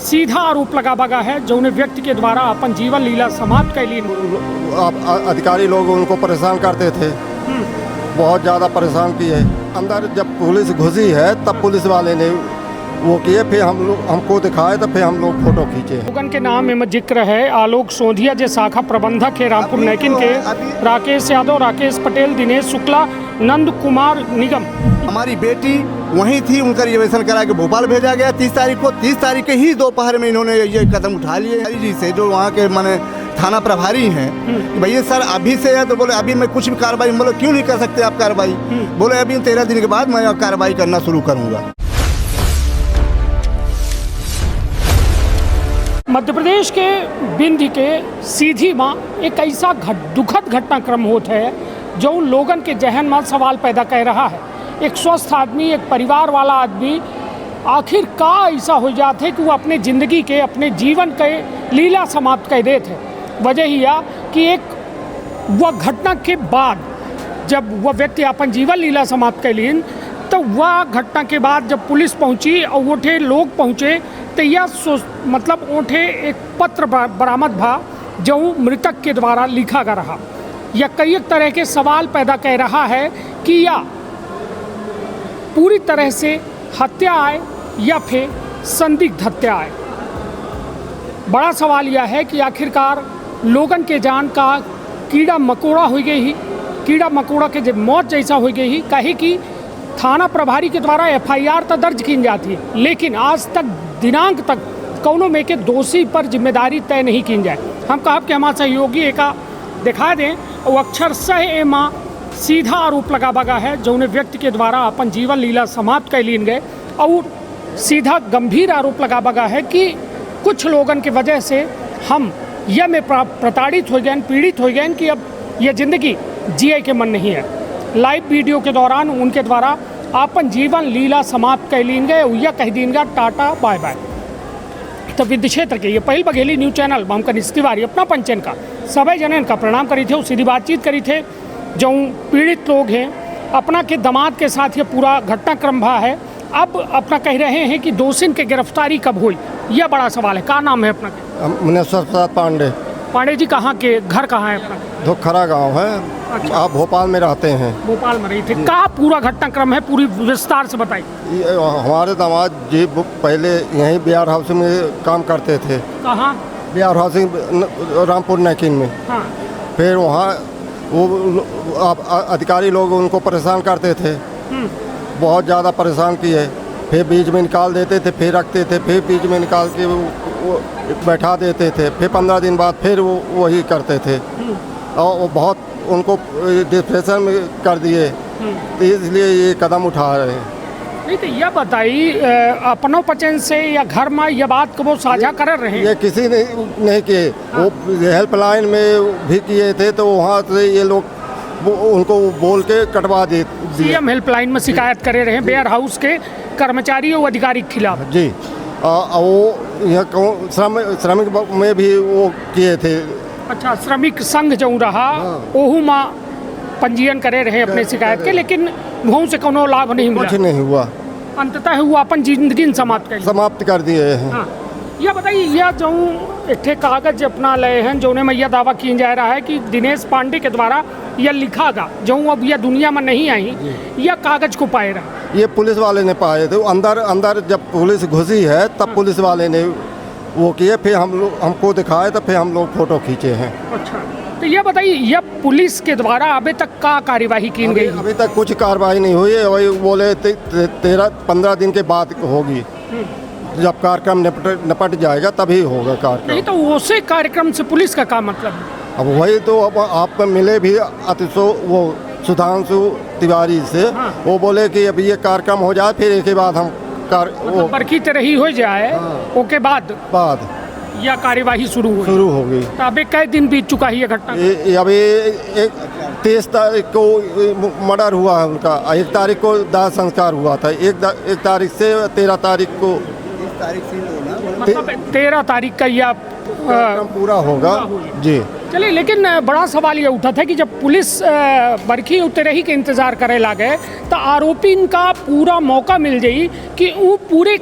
सीधा आरोप लगावा गया है जो उन्हें व्यक्ति के द्वारा अपन जीवन लीला समाप्त कर ली। अधिकारी लोग उनको परेशान करते थे, बहुत ज़्यादा परेशान किए। अंदर जब पुलिस घुसी है तब पुलिस वाले ने वो किए, फिर हमको दिखाए तो फिर हम लोग फोटो खींचे। लोगन के नाम में जिक्र है आलोक सोंधिया जो शाखा प्रबंधक है रामपुर नैकिन के, राकेश यादव, राकेश पटेल, दिनेश शुक्ला, नंद कुमार निगम। हमारी बेटी वहीं थी, उनका रिजर्वेशन करा के भोपाल भेजा गया 30 तारीख को। 30 तारीख के ही दोपहर में इन्होंने ये कदम उठा लिए जी से, जो वहाँ के माने थाना प्रभारी हैं। भैया सर अभी से है, तो बोले अभी मैं कुछ भी कार्रवाई, बोले क्यों नहीं कर सकते आप कार्रवाई? बोले अभी 13 दिन के बाद मैं कार्रवाई करना शुरू करूँगा। मध्य प्रदेश के बिंद के सीधी माँ एक ऐसा दुखद घटनाक्रम होता है जो लोगन के जहन में सवाल पैदा कर रहा है। एक स्वस्थ आदमी, एक परिवार वाला आदमी आखिर का ऐसा हो जाते है कि वो अपने ज़िंदगी के, अपने जीवन के लीला समाप्त कर देते हैं। वजह यह कि एक वह घटना के बाद जब वह व्यक्ति अपन जीवन लीला समाप्त कर लीन, तो वह घटना के बाद जब पुलिस पहुंची और उठे लोग पहुंचे तो यह मतलब उठे एक पत्र बरामद भा जो मृतक के द्वारा लिखा गया रहा। यह कई तरह के सवाल पैदा कर रहा है कि यह पूरी तरह से हत्या है या फिर संदिग्ध हत्या है। बड़ा सवाल यह है कि आखिरकार लोगन के जान का कीड़ा मकोड़ा हो गई ही, कीड़ा मकोड़ा के जब मौत जैसा हो गई ही। कहे कि थाना प्रभारी के द्वारा FIR तो दर्ज की जाती है, लेकिन आज तक दिनांक तक कौनों में के दोषी पर जिम्मेदारी तय नहीं की जाए। हम कहब कि हमारे सहयोगी एक दिखा दें, और अक्षरशः एमा सीधा आरोप लगावा गया है जो उन्हें व्यक्ति के द्वारा अपन जीवन लीला समाप्त कर लीन गए, और सीधा गंभीर आरोप लगावा गया है कि कुछ लोगन की वजह से हम यह में प्रताड़ित हो गए, पीड़ित हो गए कि अब यह ज़िंदगी जिए के मन नहीं है। लाइव वीडियो के दौरान उनके द्वारा अपन जीवन लीला समाप्त कर लीन गए, यह कह दीन गया टाटा बाय बाय। तो विद्य क्षेत्र के ये पहल बघेली न्यूज़ चैनल हम कनिष्ठ तिवारी अपना पंचन का सभी जनन का प्रणाम करी थे, सीधी बातचीत करी थे। जो पीड़ित लोग हैं अपना के दामाद के साथ ये पूरा घटनाक्रम भा है। अब अपना कह रहे हैं कि दोषिन के गिरफ्तारी कब हुई, यह बड़ा सवाल है। क्या नाम है अपना? मुनेश्वर प्रसाद पांडे। पांडे जी कहाँ के, घर कहाँ है अपना? धोखरा गांव है। अच्छा। आप भोपाल में रहते हैं? भोपाल में रही थे। क्या पूरा घटनाक्रम है, पूरी विस्तार से बताइए। हमारे दामाद जी पहले यहीं बिहार हाउस में काम करते थे। कहाँ? बिहार हाउसिंग रामपुर नैकिन में। हाँ। फिर वहाँ वो अधिकारी लोग उनको परेशान करते थे, बहुत ज़्यादा परेशान किए। फिर बीच में निकाल देते थे, फिर रखते थे, फिर बीच में निकाल के वो बैठा देते थे। फिर 15 दिन बाद फिर वो वही करते थे, और वो बहुत उनको डिप्रेशन में कर दिए। तो इसलिए ये कदम उठा रहे हैं। नहीं तो यह बताइए अपनों पचन से या घर में यह बात को वो साझा कर रहे हैं? ये किसी ने नहीं किए। हाँ। वो हेल्पलाइन में भी किए थे, तो वहाँ से ये लोग उनको बोल के कटवा दिए। CM हेल्पलाइन में शिकायत करे रहे हैं वेयर हाउस के कर्मचारी और अधिकारी के खिलाफ जी। वो यह श्रमिक में भी वो किए थे। अच्छा, श्रमिक संघ जो रहा। हाँ। ओहू माँ पंजीयन करे रहे अपने शिकायत के, लेकिन वहाँ से कोनो लाभ नहीं मिला। कुछ नहीं हुआ, अंततः हुआ अपन जिंदगी समाप्त कर दिए हैं। हाँ। यह बताइए, यह जो एक कागज अपना लए हैं जो में यह दावा किया जा रहा है कि दिनेश पांडे के द्वारा यह लिखा गा जो अब यह दुनिया में नहीं आई, यह कागज को पाए रहा? ये पुलिस वाले ने पाए थे। अंदर जब पुलिस घुसी है तब पुलिस वाले ने वो किए, फिर हमको दिखाए तो फिर हम लोग फोटो खींचे हैं। अच्छा, तो यह बताइए, यह पुलिस के द्वारा अभी तक क्या कार्यवाही की गई? अभी तक कुछ कार्रवाई नहीं हुई है। वही बोले 13-15 दिन के बाद होगी, जब कार्यक्रम निपट जाएगा तभी होगा कार्यक्रम। नहीं तो उसी कार्यक्रम से पुलिस का क्या मतलब है? अब वही तो अब आप मिले भी वो सुधांशु तिवारी से। हाँ। वो बोले कि अब ये कार्यक्रम हो जाए फिर एक के बाद हम मतलब बरकी तरही हो जाए। हाँ। ओके बाद यह कार्यवाही शुरू होगी। तो अभी कई दिन बीत चुका है ये घटना? अभी 23 तारीख को मर्डर हुआ है उनका, 1 तारीख को दाह संस्कार हुआ था। 1 तारीख से 13 तारीख को, मतलब 13 तारीख का यह कार्यक्रम पूरा होगा जी। चलिए, लेकिन बड़ा सवाल ये उठा था कि जब पुलिस बरखी उतरही के इंतजार करे लागे तो आरोपी का पूरा मौका मिल जाई कि वो पूरे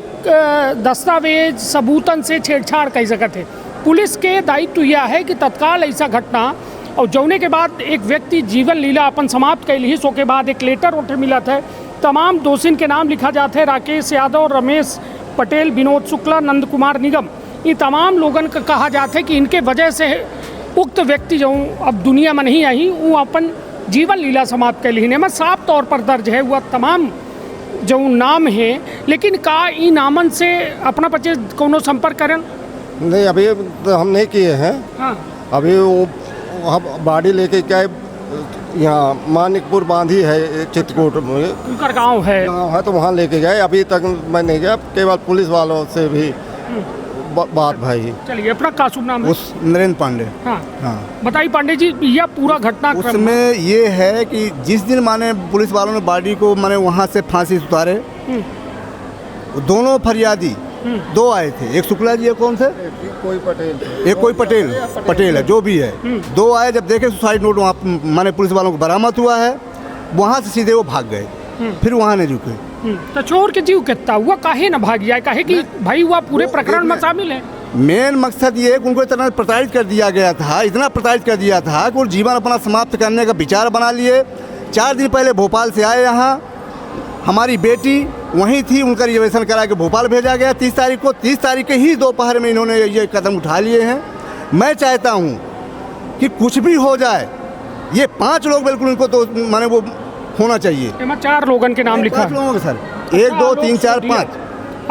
दस्तावेज सबूतन से छेड़छाड़ कर सकते थे। पुलिस के दायित्व यह है कि तत्काल ऐसा घटना और जौने के बाद एक व्यक्ति जीवन लीला अपन समाप्त कैल ही, सो के बाद एक लेटर उठे मिला था, तमाम दोषिन के नाम लिखा जाते हैं, राकेश यादव, रमेश पटेल, विनोद शुक्ला, नंद कुमार निगम, ये तमाम लोगन का कहा जाता है कि इनके वजह से उक्त व्यक्ति जो अब दुनिया में नहीं आई वो अपन जीवन लीला समाप्त कर ली में साफ तौर पर दर्ज है वह तमाम जो नाम है। लेकिन का ई नामन से अपना बच्चे कोनो संपर्क करें? नहीं, अभी तो हम नहीं किए हैं। हाँ, अभी वो हम बॉडी लेके क्या यहाँ मानिकपुर बांधी है चित्रकूट में उनका गाँव है। गाँव है, तो वहाँ लेके गए। अभी तक मैं नहीं गया, केवल पुलिस वालों से भी बात भाई। चलिए, अपना का शुभ नाम है? उस नरेंद्र पांडे। हाँ हाँ, बताइए पांडे जी, यह पूरा घटनाक्रम उसमें ये है कि जिस दिन माने पुलिस वालों ने बॉडी को माने वहाँ से फांसी उतारे, दोनों फरियादी दो आए थे, एक शुक्ला जी है, कौन से कोई पटेल, एक कोई पटेल है, जो भी है, दो आए। जब देखे सुसाइड नोट वहाँ माने पुलिस वालों को बरामद हुआ है, वहाँ से सीधे वो भाग गए, फिर वहाँ नहीं रुके। तो चोर के जीव कितना हुआ, काहे न भाग जाए, काहे कि भाई हुआ पूरे प्रकरण में शामिल है। मेन मकसद ये है कि उनको इतना प्रताड़ित कर दिया गया था, इतना प्रताड़ित कर दिया था कि वो जीवन अपना समाप्त करने का विचार बना लिए। 4 दिन पहले भोपाल से आए यहाँ, हमारी बेटी वहीं थी, उनका रिजर्वेशन करा के भोपाल भेजा गया 30 तारीख को। 30 तारीख के ही दोपहर में इन्होंने ये कदम उठा लिए हैं। मैं चाहता हूँ कि कुछ भी हो जाए, ये 5 लोग बिल्कुल इनको तो माने वो होना चाहिए। 4 लोगों के नाम लिखा 5 लोगों के सर, 1 2 3 4 5।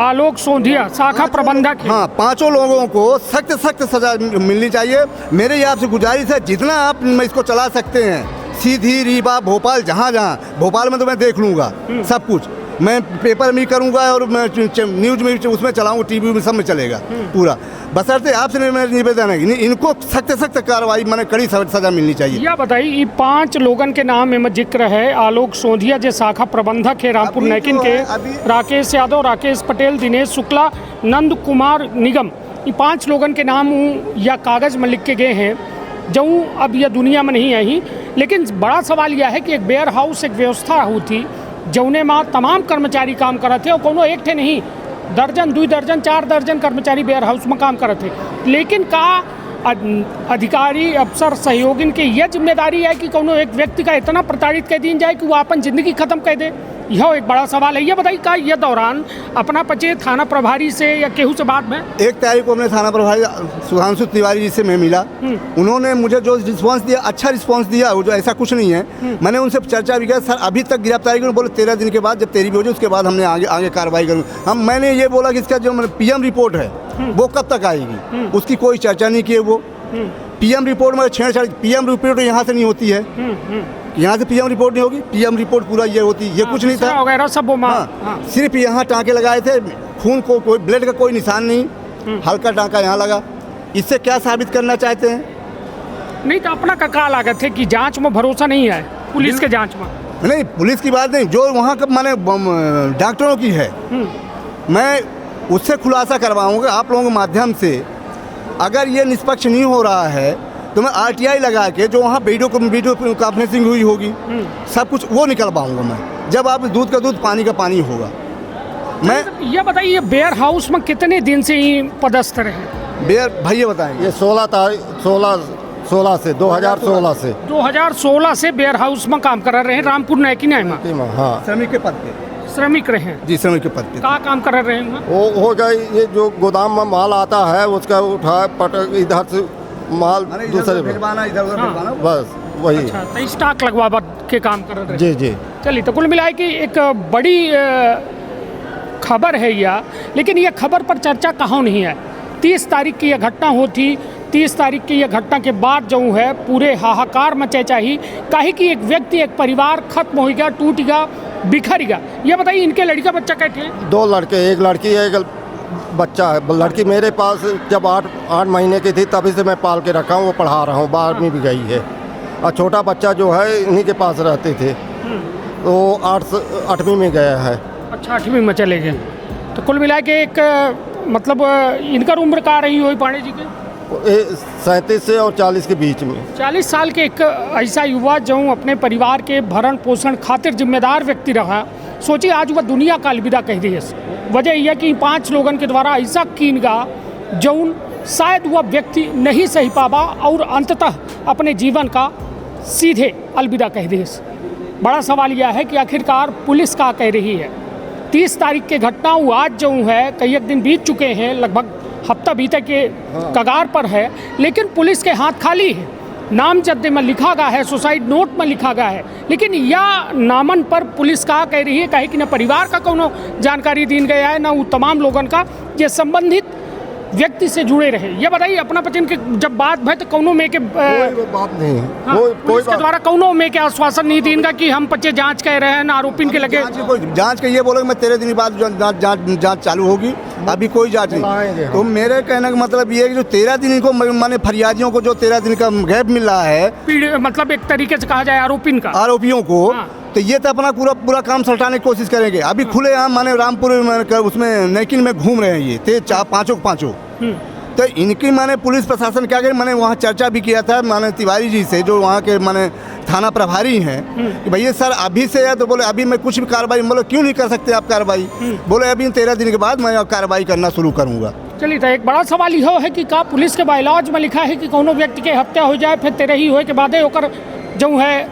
आलोक सोंधिया शाखा प्रबंधक है। हाँ, 5 लोगों को सख्त सजा मिलनी चाहिए। मेरे आपसे गुजारिश है, जितना आप इसको चला सकते हैं, सीधी रीवा भोपाल, जहाँ भोपाल में तो मैं देख लूँगा सब कुछ, मैं पेपर में करूँगा और मैं न्यूज़ में उसमें चलाऊँगा, टीवी में सब में चलेगा पूरा। बशर्ते आपसे मेरा निवेदन है कि इनको सख्त कार्रवाई माने कड़ी सजा मिलनी चाहिए। यह बताइए, ये 5 लोगों के नाम में जिक्र है, आलोक सोंधिया जो शाखा प्रबंधक है रामपुर नैकिन के, राकेश यादव, राकेश पटेल, दिनेश शुक्ला, नंद कुमार निगम, ये 5 लोगों के नाम या कागज़ में लिख के गए हैं जो अब यह दुनिया में नहीं आई। लेकिन बड़ा सवाल यह है कि एक वेयर हाउस एक व्यवस्था होती जौने में तमाम कर्मचारी काम करते थे और कोनो एक थे नहीं, दर्जन 2 दर्जन 4 दर्जन कर्मचारी वेयर हाउस में काम करते थे। लेकिन का अधिकारी अफसर सहयोगिन के यह जिम्मेदारी है कि कोनो एक व्यक्ति का इतना प्रताड़ित कर दी जाए कि वो अपन ज़िंदगी ख़त्म कर दे? यह एक बड़ा सवाल है। यह बताइए, का यह दौरान अपना पचे थाना प्रभारी से या केहू से बात में? 1 तारीख को हमने थाना प्रभारी सुधांशु तिवारी जी से मैं मिला, उन्होंने मुझे जो रिस्पांस दिया, अच्छा रिस्पांस दिया, वो जो ऐसा कुछ नहीं है। मैंने उनसे चर्चा भी किया, सर अभी तक गिरफ्तारी करूँ, बोले 13 दिन के बाद जब तेरी भी हो जाए उसके बाद हमने आगे कार्रवाई करूँ। मैंने ये बोला कि इसका जो PM रिपोर्ट है वो कब तक आएगी, उसकी कोई चर्चा नहीं की है। वो PM रिपोर्ट में छेड़छाड़, PM रिपोर्ट यहाँ से नहीं होती है, यहाँ से PM रिपोर्ट नहीं होगी। PM रिपोर्ट पूरा ये होती, ये कुछ नहीं था वगैरह सब। हाँ, सिर्फ यहाँ टाँके लगाए थे, खून को कोई ब्लड का कोई निशान नहीं, हल्का टाँका यहाँ लगा। इससे क्या साबित करना चाहते हैं? नहीं तो अपना का लागत है कि जांच में भरोसा नहीं है, पुलिस के जांच में? नहीं, पुलिस की बात नहीं, जो वहाँ का माने डॉक्टरों की है, मैं उससे खुलासा करवाऊँगा आप लोगों के माध्यम से। अगर ये निष्पक्ष नहीं हो रहा है तो मैं RTI लगा के जो वहाँ वीडियो कॉन्फ्रेंसिंग हुई होगी, सब कुछ वो निकलवाऊँगा मैं, जब आप दूध का दूध पानी का पानी होगा। मैं ये बताइए, वेयर हाउस में कितने दिन से ही पदस्थ रहे? बेयर भाई ये बताएंगे। ये 16 से 2016 से वेयर हाउस में काम कर रहे हैं रामपुर नैकिन में। हाँ, श्रमिक के पद पे, श्रमिक रहे हैं जी, श्रमिक के पद पे। का काम कर रहे हैं? वो हो गए, ये जो गोदाम में माल आता है उसका उठा पटक इधर से माल दूसरे भिजवाना, इधर उधर भिजवाना, बस वही। अच्छा, तो स्टॉक लगवा के काम कर रहे हैं। जी जी। चलिए, तो कुल मिलाए कि एक बड़ी खबर है यह, लेकिन यह खबर पर चर्चा कहाँ नहीं है। 30 तारीख की यह घटना होती, 30 तारीख की यह घटना के बाद जो है पूरे हाहाकार मचे चाहिए, काहे कि एक व्यक्ति, एक परिवार खत्म हो गया, टूट गया, बिखर गया। ये बताइए, इनके लड़का बच्चा कैसे हैं? 2 लड़के, 1 लड़की, 1 बच्चा है। लड़की मेरे पास जब 8 महीने की थी तभी से मैं पाल के रखा हूँ, वो पढ़ा रहा हूँ, 12वीं भी गई है। और छोटा बच्चा जो है इन्हीं के पास रहते थे, तो 8वीं में गया है। अच्छा, 8वीं में चले गए। तो कुल मिला के एक मतलब इनका उम्र का रही हुई पांडे जी के? 37 से और 40 के बीच में। 40 साल के एक ऐसा युवा जो अपने परिवार के भरण पोषण खातिर जिम्मेदार व्यक्ति रहा, सोचिए आज वह दुनिया का अलविदा कह रही है। वजह यह कि 5 लोगन के द्वारा ऐसा कीनगा जौन शायद वह व्यक्ति नहीं सही पावा और अंततः अपने जीवन का सीधे अलविदा कह रही है। बड़ा सवाल यह है कि आखिरकार पुलिस क्या कह रही है। 30 तारीख के घटनाओं आज जो है कई एक दिन बीत चुके हैं, लगभग हफ्ता बीते के कगार पर है, लेकिन पुलिस के हाथ खाली है। नामजद में लिखा गया है, सुसाइड नोट में लिखा गया है, लेकिन यह नामन पर पुलिस का कह रही है कहे कि न परिवार का कोनो जानकारी दी गया है, न वो तमाम लोगन का जो संबंधित व्यक्ति से जुड़े रहे। ये बताइए अपना पचन के जब बात भय तो कौनो में के कोई बात नहीं है। हाँ, पुलिस के द्वारा कौनो में के आश्वासन नहीं देगा कि हम पच्चे जांच कह रहे हैं ना आरोपी के लगे जांच के ये बोलोगे मैं 13 दिन बाद जांच चालू होगी, अभी कोई जांच नहीं। तो मेरे कहने का मतलब ये है कि जो 13 दिन इनको माने फरियादियों को जो 13 दिन का गैप मिल रहा है, मतलब एक तरीके से कहा जाए आरोपियों को, तो ये तो अपना पूरा काम सल्टाने की कोशिश करेंगे। अभी खुले आम माने रामपुर उसमें नैकिन में घूम रहे हैं ये थे पांचों। तो इनकी माने पुलिस प्रशासन क्या करे, मैंने वहाँ चर्चा भी किया था माने तिवारी जी से जो वहाँ के माने थाना प्रभारी हैं कि भैया सर अभी से है, तो बोले अभी मैं कुछ भी कार्रवाई, बोले क्यों नहीं कर सकते आप कार्रवाई, बोले अभी 13 दिन के बाद मैं कार्रवाई करना शुरू करूँगा। चलिए तो एक बड़ा सवाल यह है कि का पुलिस के बायलॉज में लिखा है कि कोनो व्यक्ति के हत्या हो जाए फिर 13 ही होए के बाद ओकर जो है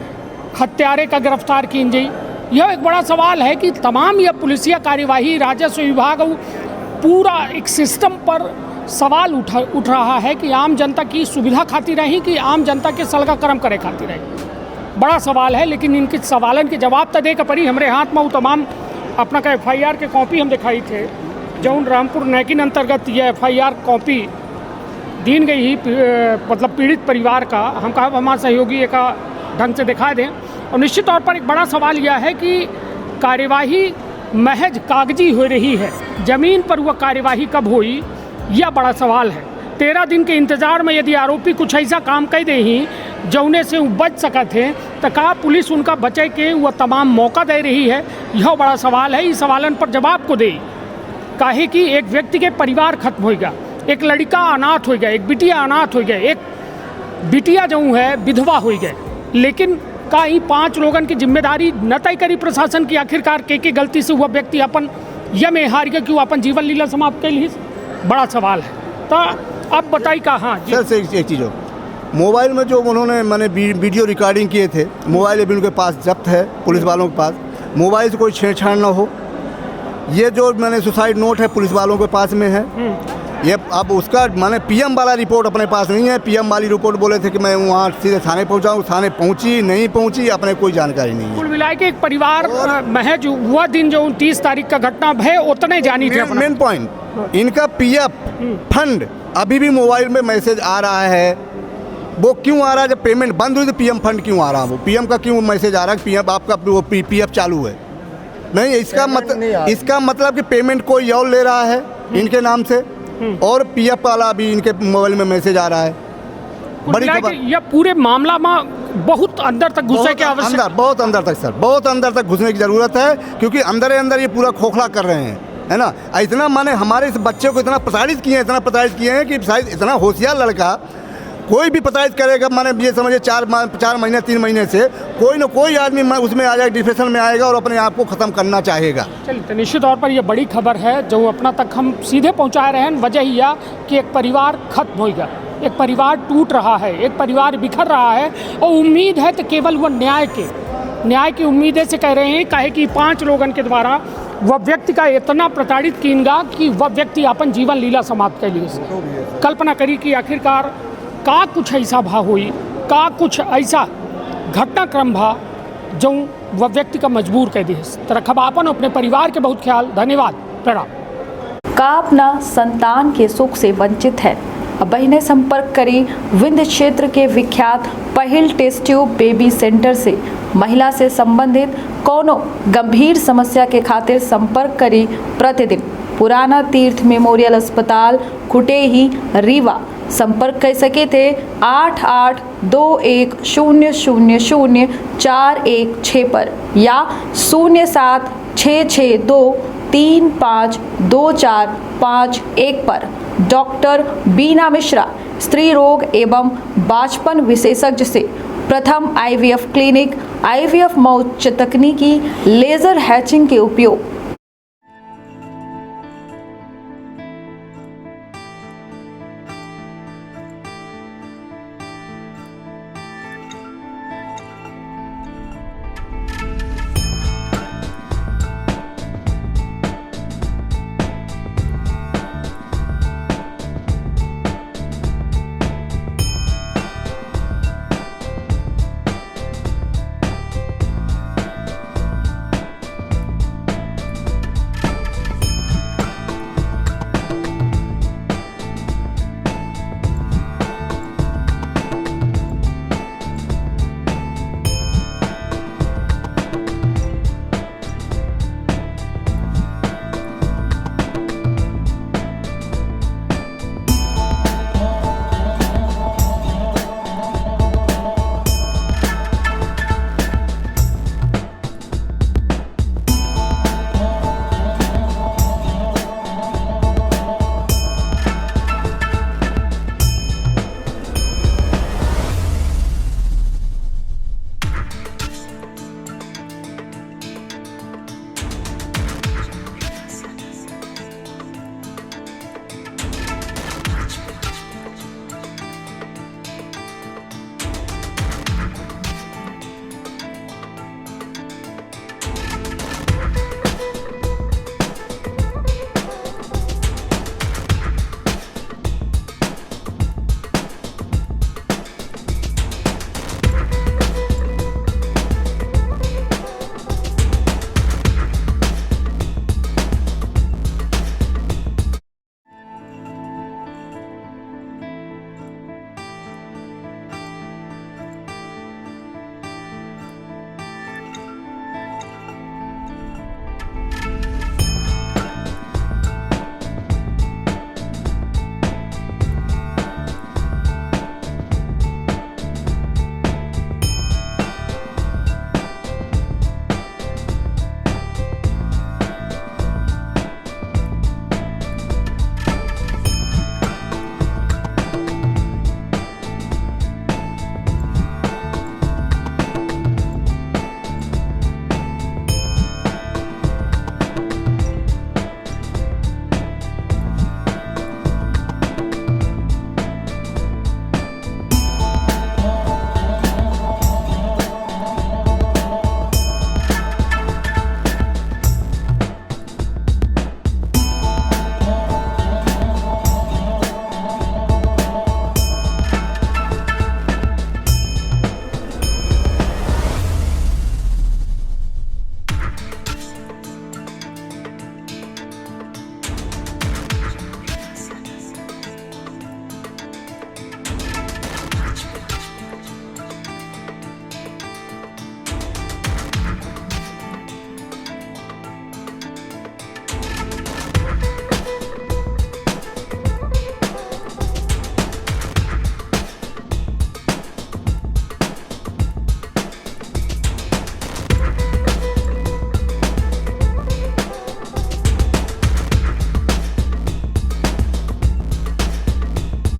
हत्यारे का गिरफ्तार की जाए। यह एक बड़ा सवाल है कि तमाम यह पुलिसिया कार्यवाही राजस्व विभाग और पूरा एक सिस्टम पर सवाल उठ रहा है कि आम जनता की सुविधा खातिर रही कि आम जनता के सलगा कर्म करे खातिर रही। बड़ा सवाल है, लेकिन इनके सवालन के जवाब तो दे के पड़ी। हमारे हाथ में वो तमाम अपना का FIR के कॉपी हम दिखाई थे जौन रामपुर नैकिन अंतर्गत यह FIR कॉपी दीन गई ही मतलब पीड़ित परिवार का। हम कहा हमारे सहयोगी एक ढंग से दिखा दें। और निश्चित तौर पर एक बड़ा सवाल यह है कि कार्यवाही महज कागजी हो रही है, ज़मीन पर वह कार्यवाही कब हुई यह बड़ा सवाल है। 13 दिन के इंतज़ार में यदि आरोपी कुछ ऐसा काम कर दे ही जौने से वो बच सका थे तो का पुलिस उनका बचे के वह तमाम मौका दे रही है, यह बड़ा सवाल है। इस सवालन पर जवाब को दे काहे कि एक व्यक्ति के परिवार खत्म हो गया, एक लड़का अनाथ हो गया, एक बिटिया अनाथ हो गया, एक बिटिया जो है विधवा हो गए, लेकिन का ही 5 लोगन की जिम्मेदारी न तय करी प्रशासन की। आखिरकार के गलती से वह व्यक्ति अपन यम हार गया कि वो अपन जीवन लीला समाप्त कर ली, बड़ा सवाल है। तो अब बताइए कहाँ सर से एक चीज़ हो, मोबाइल में जो उन्होंने मैंने वीडियो रिकॉर्डिंग किए थे, मोबाइल अभी उनके पास जब्त है पुलिस वालों के पास, मोबाइल से कोई छेड़छाड़ ना हो। ये जो मैंने सुसाइड नोट है पुलिस वालों के पास में है, ये अब उसका माने PM वाला रिपोर्ट अपने पास नहीं है। PM वाली रिपोर्ट बोले थे कि मैं वहाँ सीधे थाने पहुँचाऊँ, थाने पहुँची नहीं पहुँची, अपने कोई जानकारी नहीं है। कुल मिलाकर के एक परिवार महज वह दिन जो 29 तारीख का घटना है उतने जानी थी। मेन पॉइंट इनका PF फंड अभी भी मोबाइल में मैसेज आ रहा है। वो क्यों आ रहा है? जब पेमेंट बंद हुई तो PM फंड क्यों आ रहा है? वो PM का क्यों मैसेज आ रहा है कि PM आपका वो PF चालू है? नहीं, इसका मतलब कि पेमेंट कोई और ले रहा है इनके नाम से और PF वाला भी इनके मोबाइल में मैसेज आ रहा है। बड़ी खबर, यह पूरे मामला में बहुत अंदर तक घुसने की आवश्यकता, बहुत अंदर तक सर, बहुत अंदर तक घुसने की ज़रूरत है, क्योंकि अंदर ये पूरा खोखला कर रहे हैं, है ना। इतना माने हमारे इस बच्चे को इतना प्रताड़ित किए हैं कि शायद इतना होशियार लड़का कोई भी प्रताड़ित करेगा, माने ये समझिए 4 महीने 3 महीने से कोई ना कोई आदमी उसमें आ जाएगा, डिप्रेशन में आएगा और अपने आप को ख़त्म करना चाहेगा। चलिए तो निश्चित तौर पर यह बड़ी खबर है जो अपना तक हम सीधे पहुंचा रहे हैं। वजह यह कि एक परिवार खत्म हो गया, एक परिवार टूट रहा है, एक परिवार बिखर रहा है और उम्मीद है तो केवल वह न्याय की उम्मीदें से कह रहे हैं। काहे कि 5 लोगों के द्वारा वह व्यक्ति का इतना प्रताड़ित कीनगा कि वह व्यक्ति अपन जीवन लीला समाप्त कर लिए। कल्पना करी कि आखिरकार का कुछ ऐसा भा हुई, का कुछ ऐसा घटनाक्रम भा जो वह व्यक्ति का मजबूर कर दी। तरखब अपन अपने परिवार के बहुत ख्याल। धन्यवाद, प्रणाम। का अपना संतान के सुख से वंचित है? अब बहिने संपर्क करी विंध्य क्षेत्र के विख्यात पहिल टेस्ट ट्यूब बेबी सेंटर से। महिला से संबंधित कोनो गंभीर समस्या के खातिर संपर्क करी प्रतिदिन पुराना तीर्थ मेमोरियल अस्पताल कुटेही रीवा। संपर्क कर सके थे 8821000416 पर या 076623524551 पर। डॉक्टर बीना मिश्रा स्त्री रोग एवं बांझपन विशेषज्ञ से प्रथम IVF क्लिनिक, IVF मौच तकनीकी, लेजर हैचिंग के उपयोग,